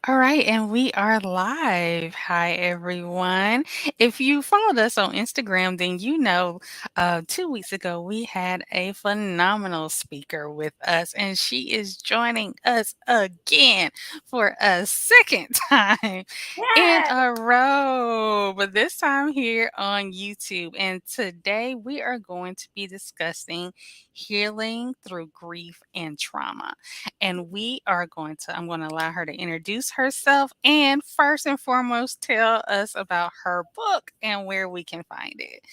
All right, and we are live. Hi, everyone. If you followed us on Instagram, then you know 2 weeks ago we had a phenomenal speaker with us, and she is joining us again for a second time in Yes. a row, but this time here on YouTube. And today we are going to be discussing healing through grief and trauma. And I'm going to allow her to introduce herself and first and foremost tell us about her book and where we can find it.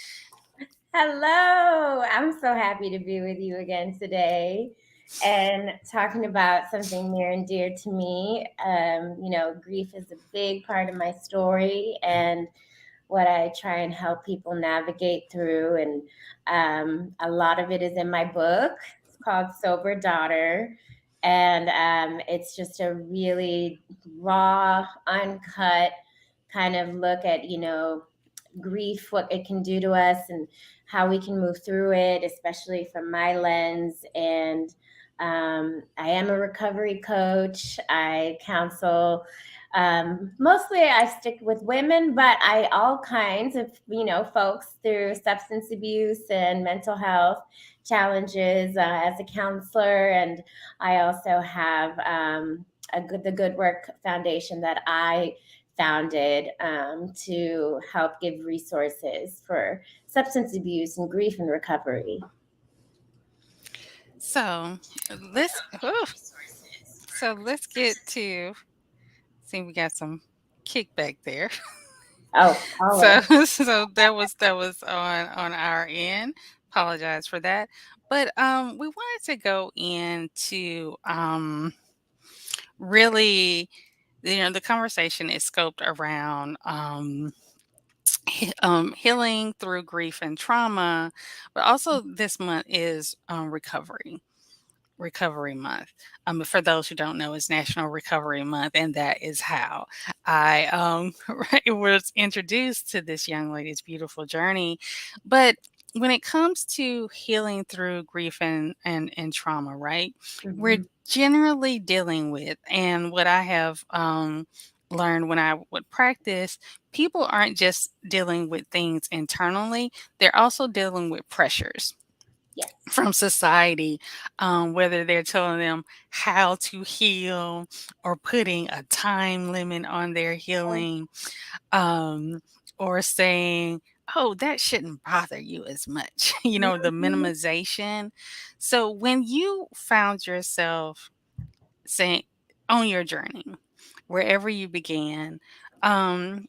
Hello. I'm so happy to be with you again today and talking about something near and dear to me. Grief is a big part of my story and what I try and help people navigate through. And a lot of it is in my book. It's called Sober Daughter. And it's just a really raw, uncut kind of look at, grief, what it can do to us, and how we can move through it, especially from my lens. And I am a recovery coach. I counsel. Mostly I stick with women, but I all kinds of folks through substance abuse and mental health challenges as a counselor. And I also have the Good Work Foundation that I founded to help give resources for substance abuse and grief and recovery. So let's let's get to see we got some kickback there. Oh, So always. that was on our end. Apologize for that. But we wanted to go into really, the conversation is scoped around healing through grief and trauma, but also this month is recovery month. For those who don't know, it's National Recovery Month, and that is how I was introduced to this young lady's beautiful journey. But when it comes to healing through grief and trauma, right, we're Mhm. generally dealing with, and what I have learned when I would practice, people aren't just dealing with things internally; they're also dealing with pressures Yes. from society, whether they're telling them how to heal or putting a time limit on their healing, um, or saying, oh, that shouldn't bother you as much, the Mhm. minimization. So when you found yourself saying on your journey, wherever you began, um,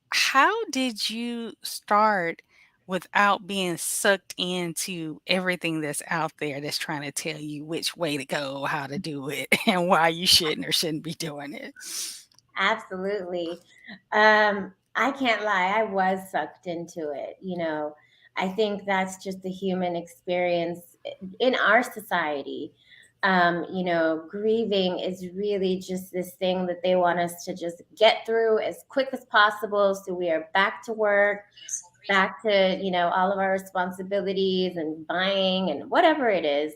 how did you start without being sucked into everything that's out there that's trying to tell you which way to go, how to do it, and why you shouldn't or shouldn't be doing it? Absolutely. I can't lie, I was sucked into it. I think that's just the human experience in our society. Grieving is really just this thing that they want us to just get through as quick as possible so we are back to work, back to, all of our responsibilities and buying and whatever it is.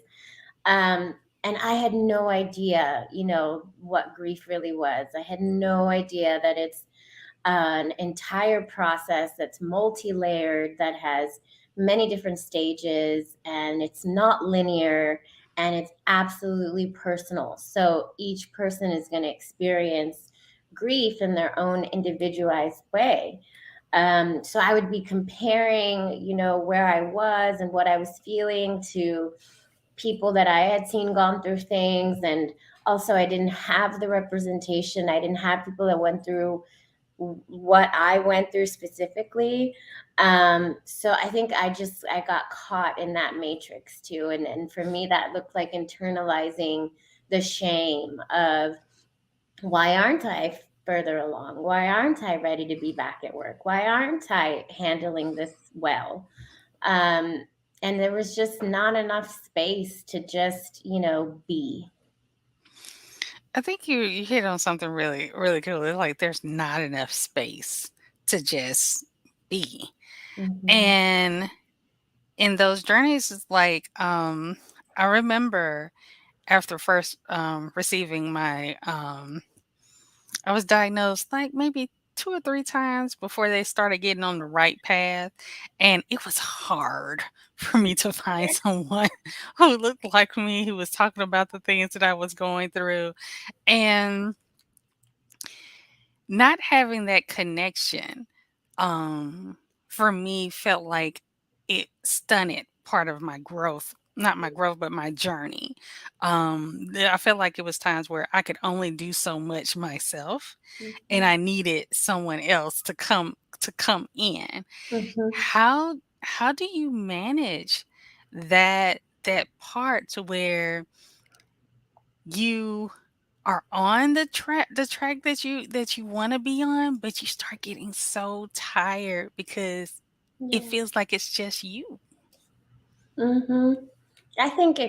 And I had no idea, what grief really was. I had no idea that it's an entire process that's multi-layered, that has many different stages, and it's not linear, and it's absolutely personal. So each person is going to experience grief in their own individualized way. So I would be comparing, where I was and what I was feeling to people that I had seen gone through things. And also, I didn't have the representation. I didn't have people that went through what I went through specifically. So I think I got caught in that matrix too. And for me, that looked like internalizing the shame of, why aren't I further along? Why aren't I ready to be back at work? Why aren't I handling this well? Um, and there was just not enough space to just, be. I think you hit on something really really cool. It's like there's not enough space to just be, Mm-hmm. and in those journeys, it's like I remember after first receiving my I was diagnosed like maybe 2 or 3 times before they started getting on the right path, and it was hard for me to find someone who looked like me, who was talking about the things that I was going through, and not having that connection, um, for me felt like it stunted part of my growth. Not my growth, but my journey. I felt like it was times where I could only do so much myself, and Mhm. I needed someone else to come in. Mhm. How do you manage that part to where you are on the track that you wanna be on, but you start getting so tired because it Yeah. feels like it's just you? Mhm. I think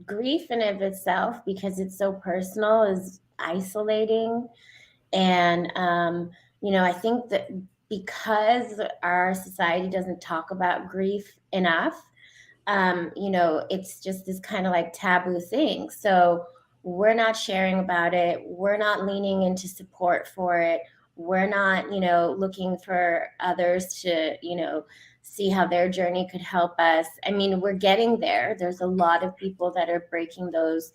grief in of itself, because it's so personal, is isolating. And I think that because our society doesn't talk about grief enough, it's just this kind of like taboo thing. So we're not sharing about it. We're not leaning into support for it. We're not, looking for others to, see how their journey could help us. I mean, we're getting there. There's a lot of people that are breaking those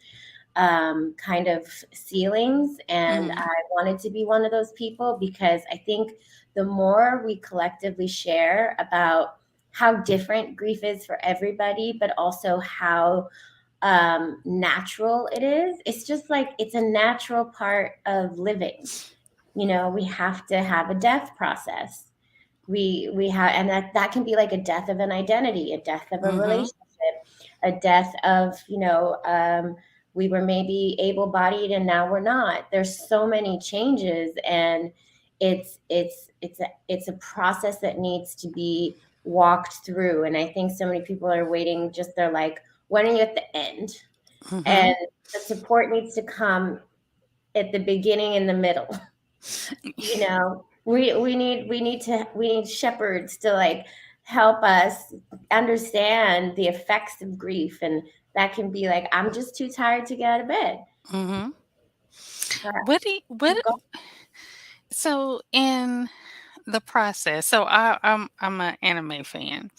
kind of ceilings. And Mhm, I wanted to be one of those people, because I think the more we collectively share about how different grief is for everybody, but also how natural it is, it's just like it's a natural part of living. We have to have a death process. We have, and that can be like a death of an identity, a death of a mhm, relationship, a death of, we were maybe able-bodied and now we're not. There's so many changes, and it's a process that needs to be walked through. And I think so many people are waiting, just they're like, when are you at the end? And mhm. the support needs to come at the beginning and the middle. We need shepherds to like help us understand the effects of grief. And that can be like, I'm just too tired to get out of bed. Mhm. But What do you what go. so in the process, so I'm an anime fan,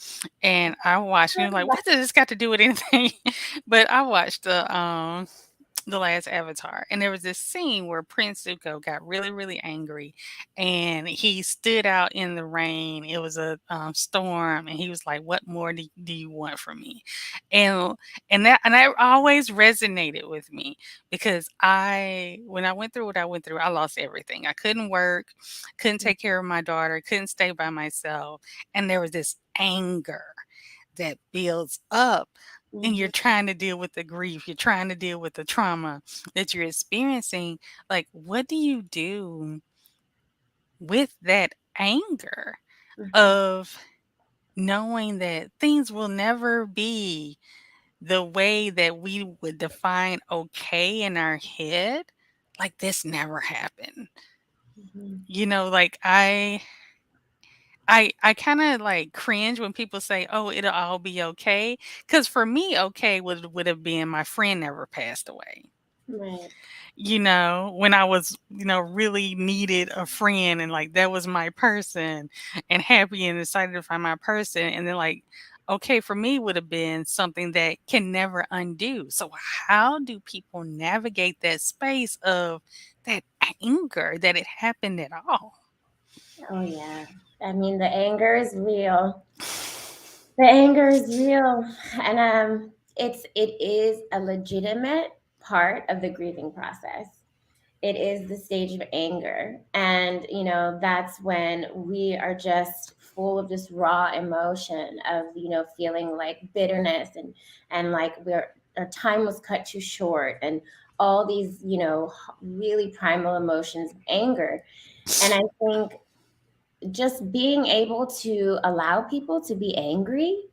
and I watch, and you're like, "What does this got to do with anything?" But I watched the last Avatar, and there was this scene where Prince Zuko got really, really angry, and he stood out in the rain. It was a storm, and he was like, "What more do you want from me?" And and that always resonated with me because when I went through what I went through, I lost everything. I couldn't work, couldn't take care of my daughter, couldn't stay by myself, and there was this anger that builds up, and you're Mhm. trying to deal with the grief, you're trying to deal with the trauma that you're experiencing. Like, what do you do with that anger Mhm. of knowing that things will never be the way that we would define okay in our head? Like, this never happened. Mhm. Like I kinda, like, cringe when people say, "Oh, it'll all be okay," because for me, okay would have been my friend never passed away. Right. When I was, really needed a friend, and, like, that was my person, and happy and excited to find my person, and then, like, okay for me would have been something that can never undo. So how do people navigate that space of that anger that it happened at all? Oh yeah. I mean, the anger is real. The anger is real. And it is a legitimate part of the grieving process. It is the stage of anger. And that's when we are just full of this raw emotion of feeling like bitterness, and like our time was cut too short, and all these really primal emotions of anger. And I think just being able to allow people to be angry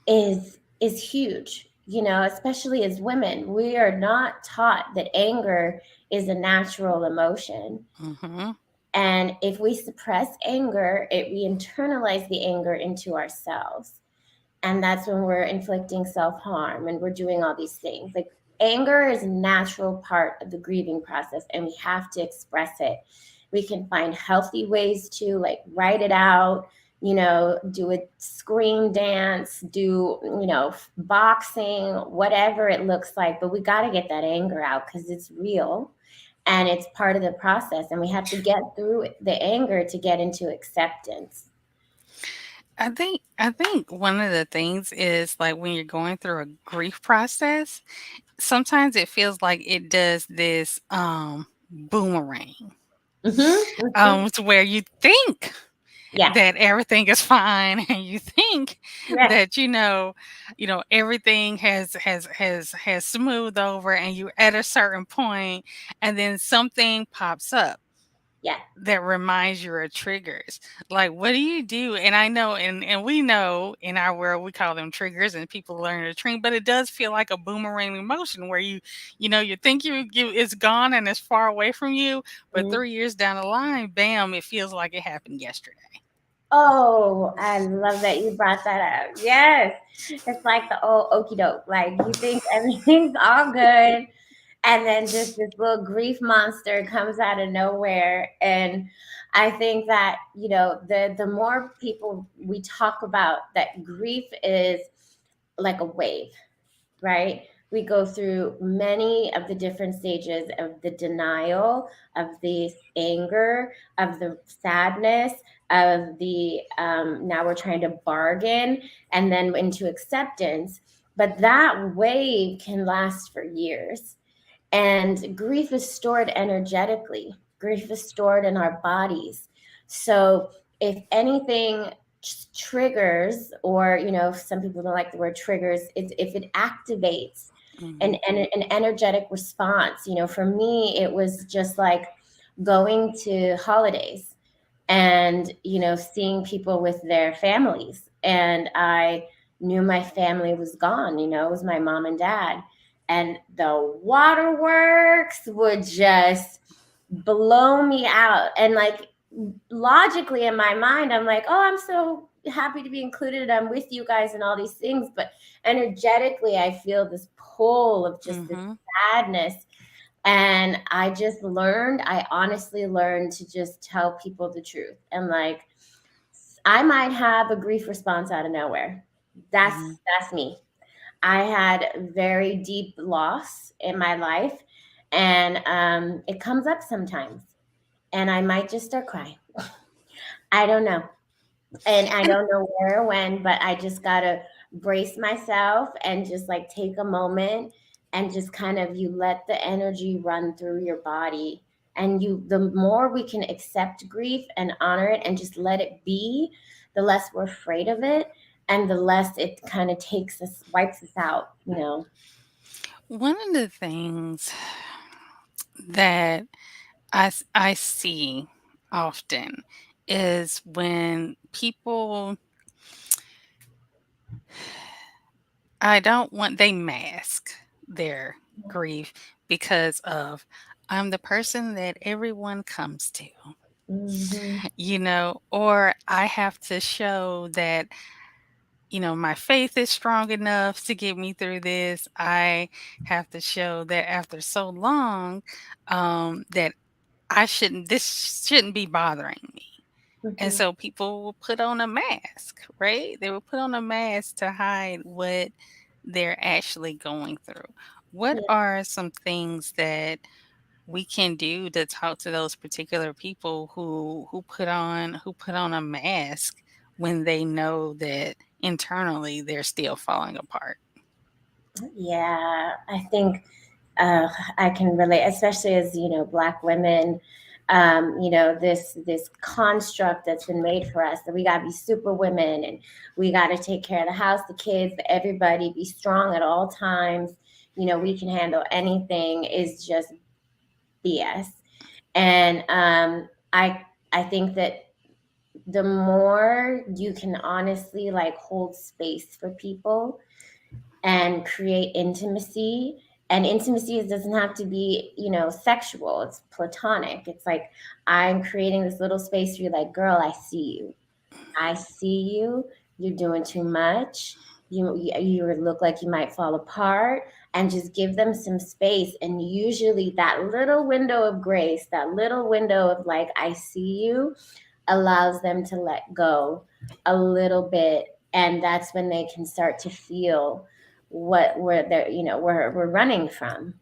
is huge. Especially as women, we are not taught that anger is a natural emotion. Mhm. And if we suppress anger, we internalize the anger into ourselves. And that's when we're inflicting self-harm and we're doing all these things. Like, Anger is a natural part of the grieving process, and we have to express it. We can find healthy ways to, like, write it out, do a scream dance, do, boxing, whatever it looks like. But we got to get that anger out because it's real and it's part of the process. And we have to get through the anger to get into acceptance. I think one of the things is, like, when you're going through a grief process, sometimes it feels like it does this, boomerang, Hmm. Hmm. to where you think Yeah. that everything is fine and you think Yes. that everything has smoothed over and you're at a certain point, and then something pops up Yeah. that reminds you of triggers. Like, what do you do? And I know, and we know in our world we call them triggers, and people learn to train. But it does feel like a boomerang emotion where you think it's gone and it's far away from you, but Mm. 3 years down the line, bam, it feels like it happened yesterday. Oh, I love that you brought that up. Yes. It's like the old okey doke. Like, you think everything's all good, and then just this little grief monster comes out of nowhere. And I think that, the more people we talk about that grief is like a wave, right? We go through many of the different stages of the denial, of the anger, of the sadness, of the now we're trying to bargain, and then into acceptance. But that wave can last for years. And grief is stored energetically, grief is stored in our bodies. So if anything triggers, or, some people don't like the word triggers, if it activates an, Mhm. an energetic response. For me, it was just like going to holidays and, seeing people with their families. And I knew my family was gone. It was my mom and dad. And the waterworks would just blow me out. And, like, logically in my mind, I'm like, oh, I'm so happy to be included. I'm with you guys and all these things. But energetically, I feel this pull of just this Mhm. sadness. And I honestly learned to just tell people the truth. And, like, I might have a grief response out of nowhere. That's Mhm. that's me. I had very deep loss in my life, and it comes up sometimes, and I might just start crying. I don't know. And I And don't know where or when, but I just gotta brace myself and just, like, take a moment and just kind of, you let the energy run through your body. And the more we can accept grief and honor it and just let it be, the less we're afraid of it, and the less it kind of wipes us out. one of the things that I see often is when people I don't want they mask their grief because of I'm the person that everyone comes to, Hmm. or I have to show that, my faith is strong enough to get me through this. I have to show that after so long, that this shouldn't be bothering me. And Hmm. so people will put on a mask, right? They will put on a mask to hide what they're actually going through. What Yeah. are some things that we can do to talk to those particular people who put on a mask when they know that internally they're still falling apart? Yeah, I think uh, I can relate, especially as, Black women. This construct that's been made for us, that we gotta be super women, and we gotta take care of the house, the kids, everybody, be strong at all times. We can handle anything, is just BS. And I think that the more you can honestly, like, hold space for people and create intimacy. And intimacy doesn't have to be, sexual. It's platonic. It's like, I'm creating this little space for you, like, girl, I see you. I see you. You're doing too much. You look like you might fall apart. and just give them some space. And usually, that little window of grace, that little window of like, I see you, allows them to let go a little bit. And that's when they can start to feel what where they're, where we're running from.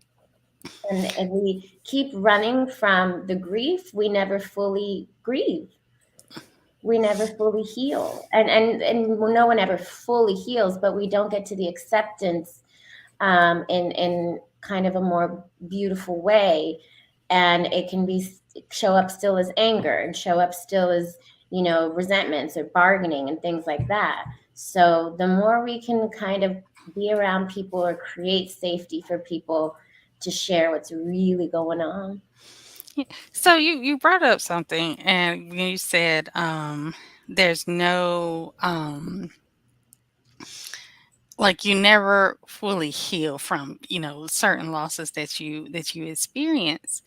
And if we keep running from the grief, we never fully grieve. We never fully heal. And no one ever fully heals, but we don't get to the acceptance in kind of a more beautiful way. And it can be show up still as anger, and show up still as, resentments or bargaining and things like that. So the more we can kind of be around people or create safety for people to share what's really going on. Yeah. So you brought up something, and when you said there's no like you never fully heal from certain losses that you experience.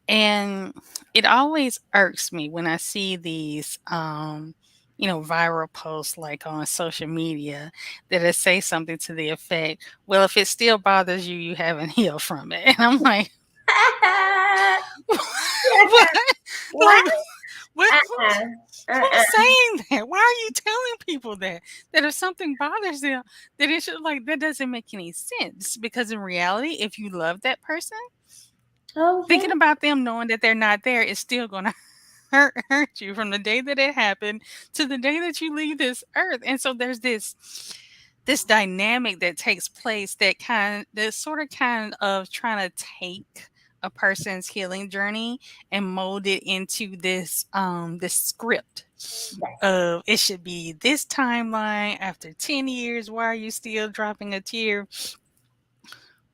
And it always irks me when I see these, viral posts like on social media that it say something to the effect, "Well, if it still bothers you, you haven't healed from it." And I'm like, "What? What? Like, what? Uh-uh. Who's Uh-uh. saying that? Why are you telling people that? That if something bothers them, that it should like that doesn't make any sense. Because in reality, if you love that person, Oh yeah. thinking about them knowing that they're not there is still gonna hurt you from the day that it happened to the day that you leave this earth. And so there's this dynamic that takes place that sort of kind of trying to take a person's healing journey and mold it into this script Yes. of it should be this timeline after 10 years. Why are you still dropping a tear?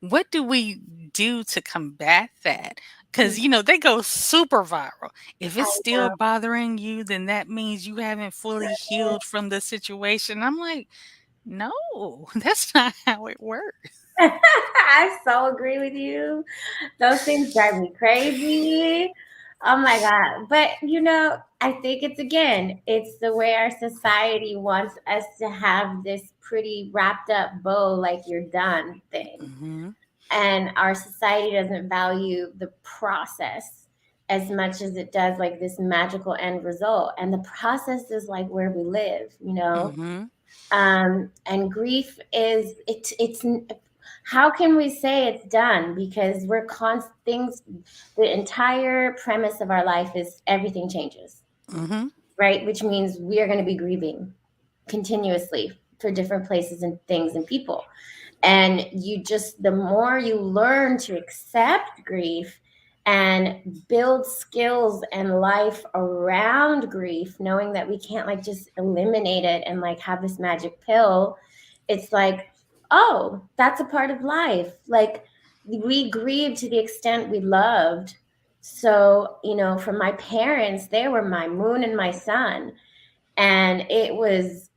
What do we do to combat that? Because, they go super viral. If I it's still know. bothering you, then that means you haven't fully healed from the situation. I'm like, no, that's not how it works. I so agree with you. Those things drive me crazy. Oh my God. But I think it's the way our society wants us to have this pretty wrapped up bow, like you're done thing. Hmm. And our society doesn't value the process as much as it does like this magical end result. And the process is like where we live. Hmm. And grief is it's how can we say it's done, because we're constant things. The entire premise of our life is everything changes, Hmm. right? Which means we are going to be grieving continuously for different places and things and people. And the more you learn to accept grief and build skills and life around grief, knowing that we can't like just eliminate it and like have this magic pill, it's like, oh, that's a part of life. Like, we grieve to the extent we loved. So, for my parents, they were my moon and my sun. And it was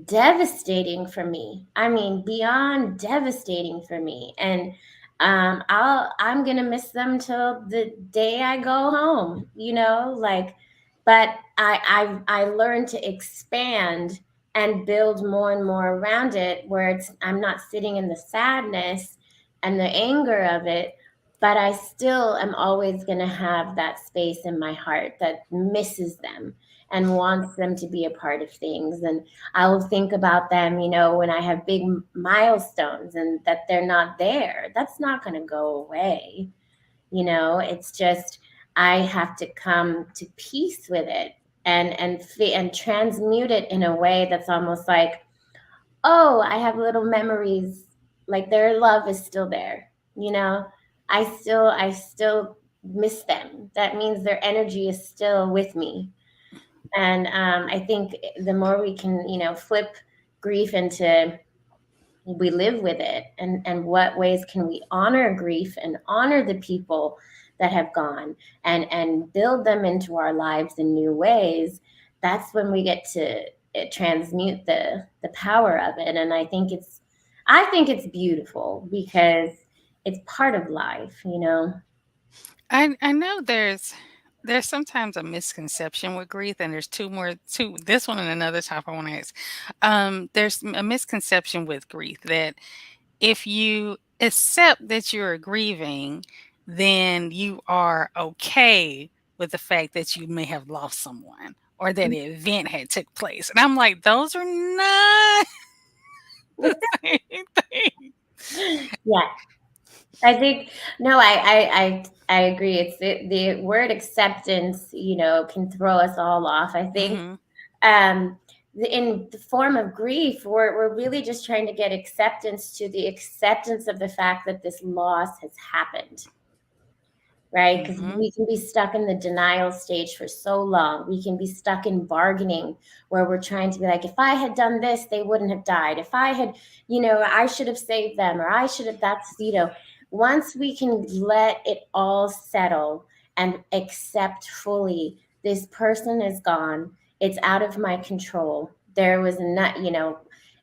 devastating for me. I mean, beyond devastating for me. And I'm gonna miss them till the day I go home, like. But I learned to expand and build more and more around it, where I'm not sitting in the sadness and the anger of it, but I still am always gonna have that space in my heart that misses them and wants them to be a part of things. And I will think about them, when I have big milestones and that they're not there. That's not going to go away. It's just I have to come to peace with it and transmute it in a way that's almost like, oh, I have little memories, like their love is still there. You know, I still miss them. That means their energy is still with me. And I think the more we can, flip grief into we live with it, and what ways can we honor grief and honor the people that have gone, and build them into our lives in new ways. That's when we get to transmute the power of it. And I think it's beautiful because it's part of life. I know there's sometimes a misconception with grief, and there's two this one and another type I want to ask. There's a misconception with grief that if you accept that you're grieving, then you are okay with the fact that you may have lost someone or that an event had took place. And I'm like, those are not the same thing. Yeah, I think no, I agree. It's the word acceptance, can throw us all off. I think Mhm. um, in the form of grief, we're really just trying to get acceptance to the acceptance of the fact that this loss has happened, right? Because Mhm. we can be stuck in the denial stage for so long. We can be stuck in bargaining where we're trying to be like, if I had done this, they wouldn't have died. If I had, I should have saved them, or I should have, once we can let it all settle and accept fully, this person is gone. It's out of my control. There was not,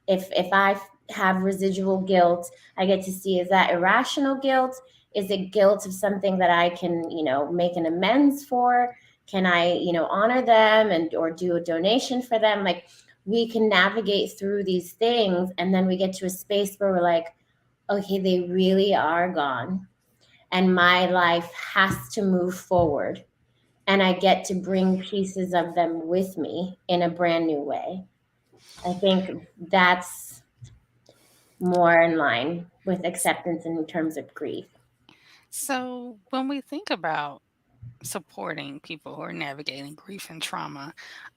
if I have residual guilt, I get to see, is that irrational guilt? Is it guilt of something that I can, make an amends for? Can I, honor them and or do a donation for them? Like, we can navigate through these things, and then we get to a space where we're like, okay, they really are gone, and my life has to move forward, and I get to bring pieces of them with me in a brand new way. I think that's more in line with acceptance in terms of grief. So, when we think about supporting people who are navigating grief and trauma,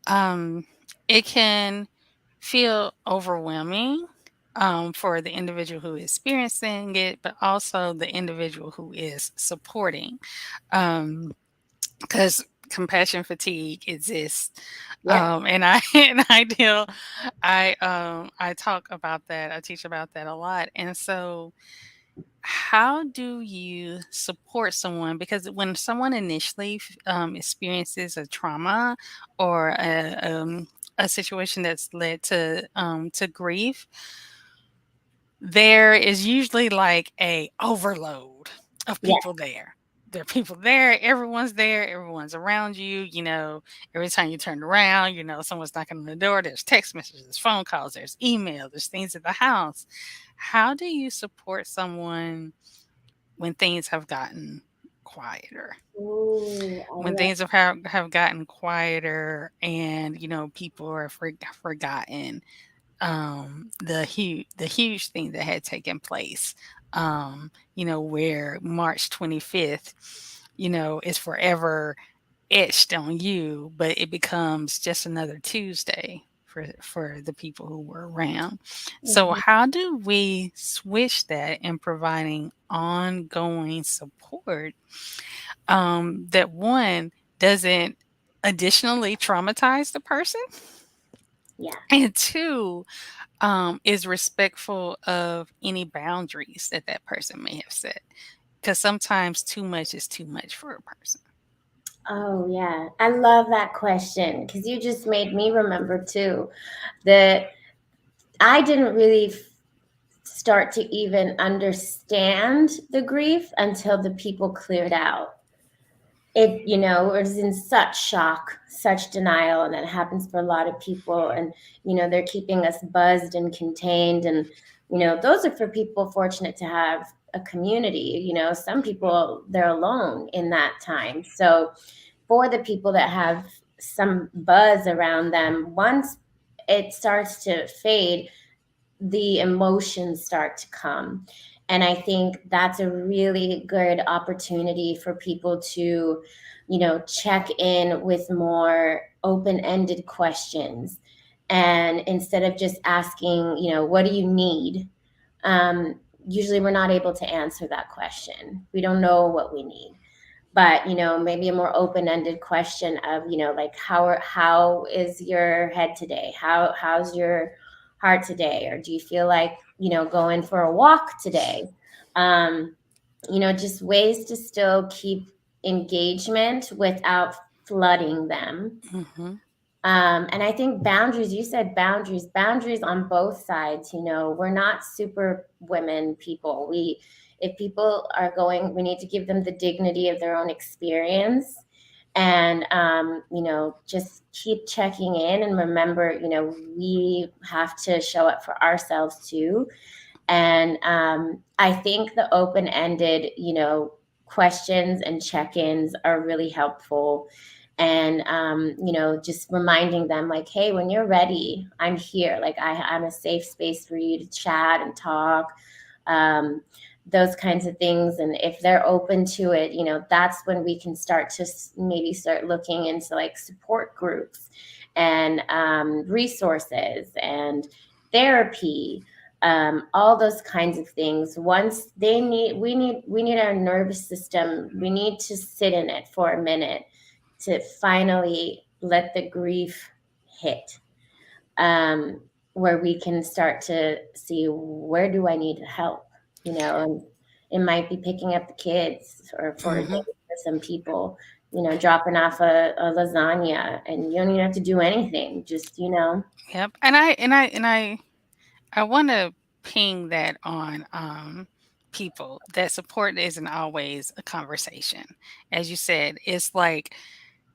um, it can feel overwhelming for the individual who is experiencing it, but also the individual who is supporting. Because compassion fatigue exists, Yep. and I and I talk about that. I teach about that a lot, and so how do you support someone? Because when someone initially experiences a trauma or a situation that's led to grief, there is usually like a overload of Yeah. people there. There are people there, everyone's around you, every time you turn around, someone's knocking on the door, there's text messages, there's phone calls, there's email, there's things at the house. How do you support someone when things have gotten quieter? Ooh, I When love. things have gotten quieter and, people are forgotten the huge thing that had taken place, where March 25th, is forever etched on you, but it becomes just another Tuesday for the people who were around. So Mhm. how do we switch that in providing ongoing support that one doesn't additionally traumatize the person Yeah. and two is respectful of any boundaries that that person may have set. Because sometimes too much is too much for a person. Oh, yeah. I love that question because you just made me remember too that I didn't really start to even understand the grief until the people cleared out. It was in such shock, such denial, and that happens for a lot of people. And, they're keeping us buzzed and contained. And, those are for people fortunate to have a community. Some people, they're alone in that time. So, for the people that have some buzz around them, once it starts to fade, the emotions start to come. And I think that's a really good opportunity for people to, check in with more open ended questions. And instead of just asking, what do you need? Um, Usually we're not able to answer that question. We don't know what we need, but maybe a more open-ended question of, like, how is your head today? How's your heart today? Or do you feel like, going for a walk today? um just ways to still keep engagement without flooding them. Hmm. And I think boundaries, you said boundaries on both sides. We're not super women people. If people are going, we need to give them the dignity of their own experience. And, just keep checking in and remember, we have to show up for ourselves too. And I think the open ended, questions and check ins are really helpful. And, just reminding them, like, hey, when you're ready, I'm here. Like, I'm a safe space for you to chat and talk. Um, those kinds of things. And if they're open to it, that's when we can start to maybe start looking into like support groups and resources and therapy, all those kinds of things. Once they need, we need our nervous system. We need to sit in it for a minute to finally let the grief hit, um, where we can start to see, where do I need help, and it might be picking up the kids, or for a day Mhm. for some people, dropping off a lasagna, and you don't even have to do anything, just, Yep. And I wanna ping that on, people, that support isn't always a conversation. As you said, it's like,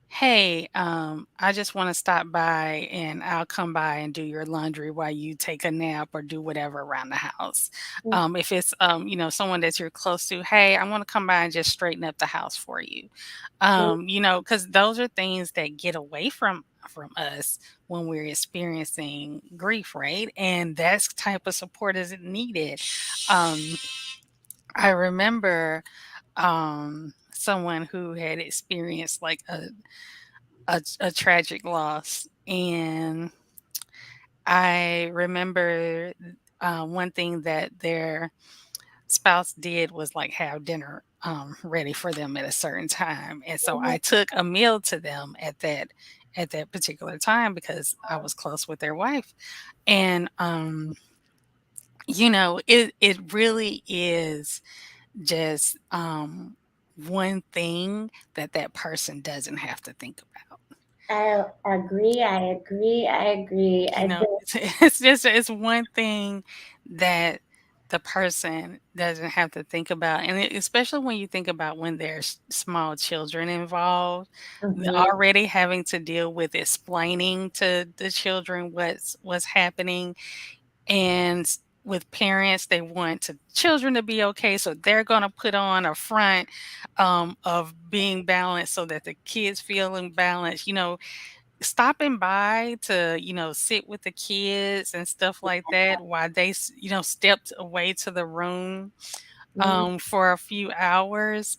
"Hey, I just wanna stop by and I'll come by and do your laundry while you take a nap or do whatever around the house." If it's, someone that you're close to, "Hey, I wanna come by and just straighten up the house for you." Because those are things that get away from us when we're experiencing grief, right? And that's type of support is needed. Um, I remember, someone who had experienced, like, a tragic loss, and I remember, one thing that their spouse did was, like, have dinner, ready for them at a certain time, and so I took a meal to them at that particular time because I was close with their wife, and, it really is just, one thing that that person doesn't have to think about. I agree. I agree. I agree. I think It's one thing that the person doesn't have to think about, and especially when you think about when there's small children involved, mhm, already having to deal with explaining to the children what's happening, and with parents, they want children to be okay, so they're gonna put on a front, of being balanced so that the kids feeling balanced, stopping by to, sit with the kids and stuff like that while they stepped away to the room, mhm, for a few hours,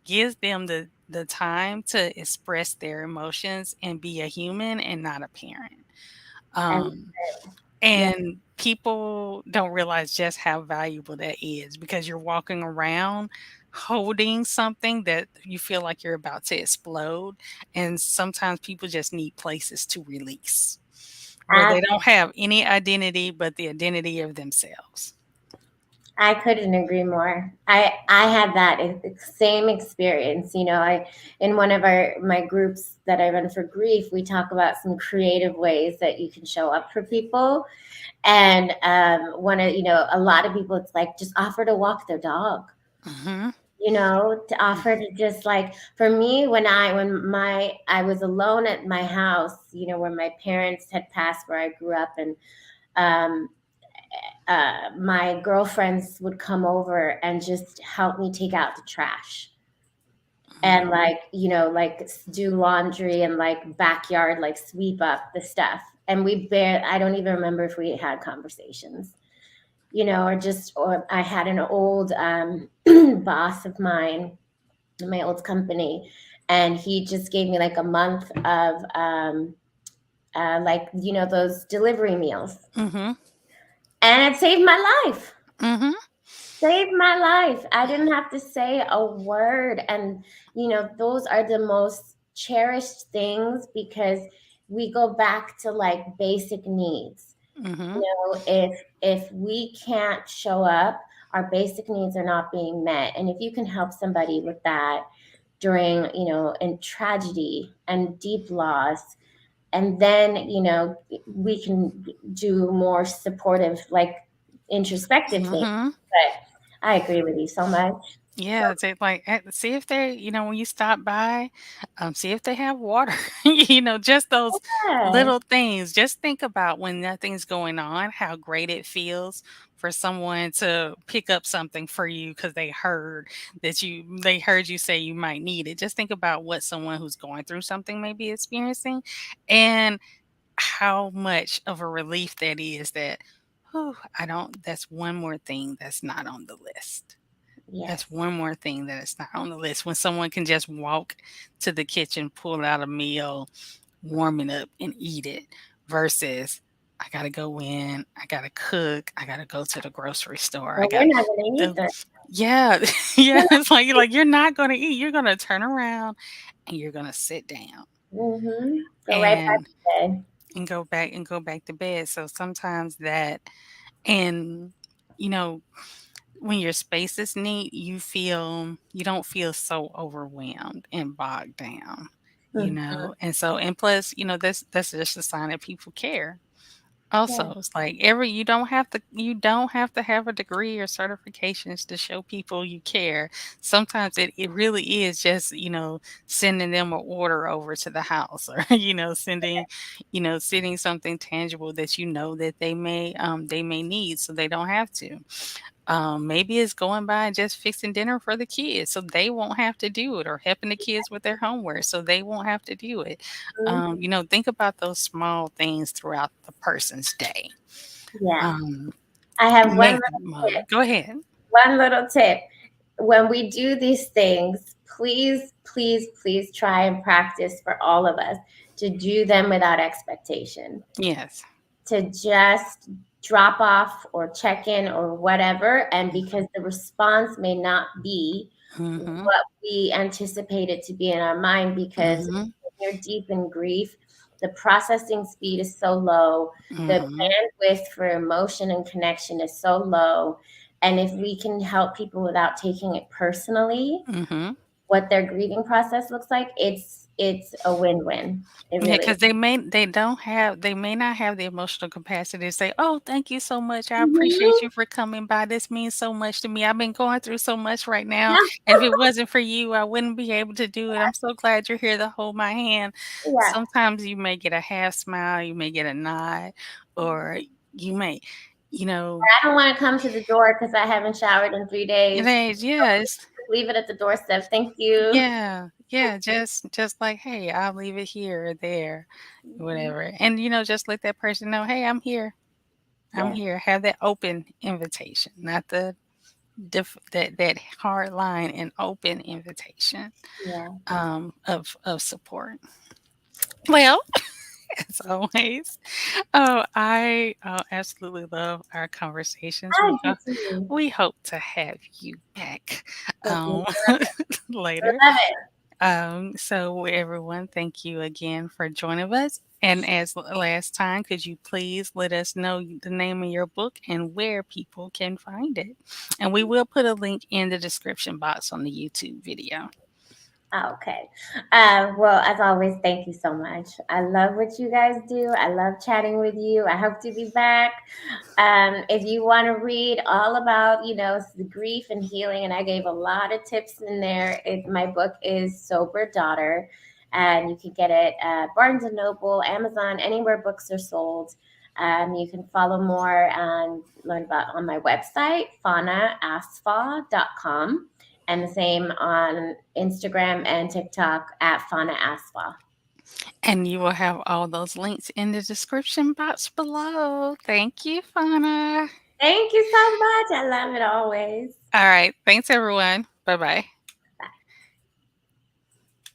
gives them the time to express their emotions and be a human and not a parent. and Um, yeah, and people don't realize just how valuable that is because you're walking around holding something that you feel like you're about to explode. And sometimes people just need places to release where they don't have any identity but the identity of themselves. I couldn't agree more. I had that same experience. I in one of our my groups that I run for grief, we talk about some creative ways that you can show up for people. And one of a lot of people, it's like, just offer to walk their dog. Hmm. To offer to, just like, for me, when I was alone at my house, where my parents had passed, where I grew up, and um, my girlfriends would come over and just help me take out the trash, and, like, do laundry, and like backyard, like sweep up the stuff. And I don't even remember if we had conversations, or I had an old boss of mine in my old company, and he just gave me like a month of like, those delivery meals, Hmm. and it saved my life. Hmm. Saved my life. I didn't have to say a word. And, those are the most cherished things, because we go back to like basic needs. Hmm. If we can't show up, our basic needs are not being met. And if you can help somebody with that during, in tragedy and deep loss, and then, we can do more supportive, like introspective things. Hmm. But I agree with you so much. Yeah, they like see if they, when you stop by, see if they have water. Just those Yes. little things. Just think about when nothing's going on, how great it feels for someone to pick up something for you because they heard you say you might need it. Just think about what someone who's going through something may be experiencing, and how much of a relief that is that, "Whew, I don't that's one more thing that's not on the list." That's Yes. one more thing that is not on the list when someone can just walk to the kitchen, pull out a meal, warm it up, and eat it versus, "I gotta go in, I gotta cook, I gotta go to the grocery store, I Well, we're got not gonna eat the." this. Yeah, yeah, it's like, you're not gonna eat, you're gonna turn around and you're gonna sit down Mhm. Go right back and to bed. go back to bed, so sometimes that and, you know when your space is neat, you don't feel so overwhelmed and bogged down, Mhm. and so and plus, that's just a sign that people care. Yeah. Also, it's like you don't have to have a degree or certifications to show people you care. Sometimes it really is just, sending them an order over to the house or, sending something tangible that that they may need so they don't have to. Maybe it's going by and just fixing dinner for the kids so they won't have to do it or helping the kids with their homework so they won't have to do it. Mhm. Think about those small things throughout the person's day. Yeah. Um, I have make them, go ahead. one little tip. When we do these things, please, please, please try and practice for all of us to do them without expectation. Yes. To just drop off or check in or whatever. And because the response may not be Mhm. what we anticipate it to be in our mind, because Mhm. when you're deep in grief, the processing speed is so low, the Mhm. bandwidth for emotion and connection is so low. And if we can help people without taking it personally, Mhm. what their grieving process looks like, it's a win-win. It Yeah, really is. because they may not have the emotional capacity to say, "Oh, thank you so much. I appreciate Mhm. you for coming by. This means so much to me. I've been going through so much right now, Yeah. and if it wasn't for you, I wouldn't be able to do it. I'm so glad you're here to hold my hand." Yeah. Sometimes you may get a half smile, you may get a nod, or you may, you know, I don't wanna come to the door because I haven't showered in 3 it days. ain't yeah, it's Leave it at the doorstep. Thank you. yeah, yeah, just like, "Hey, I'll leave it here or there," Mhm. whatever, and, just let that person know, "Hey, I'm here. I'm Yeah, here." Have that open invitation, not the that hard line, and open invitation, yeah. of support. Well, as always, I absolutely love our conversations. I do too. We hope to have you back, Thank you. um, I later. love it. So everyone, thank you again for joining us. And as last time, could you please let us know the name of your book and where people can find it? And we will put a link in the description box on the YouTube video. Okay. Well, as always, thank you so much. I love what you guys do. I love chatting with you. I hope to be back. If you want to read all about, the grief and healing, and I gave a lot of tips in there. My book is Sober Daughter, and you can get it at Barnes and Noble, Amazon, anywhere books are sold. You can follow more and learn about on my website, faunaasfa.com, and the same on Instagram and TikTok at Fauna Asfa. And you will have all those links in the description box below. Thank you, Fauna. Thank you so much. I love it always. All right. Thanks, everyone. Bye bye.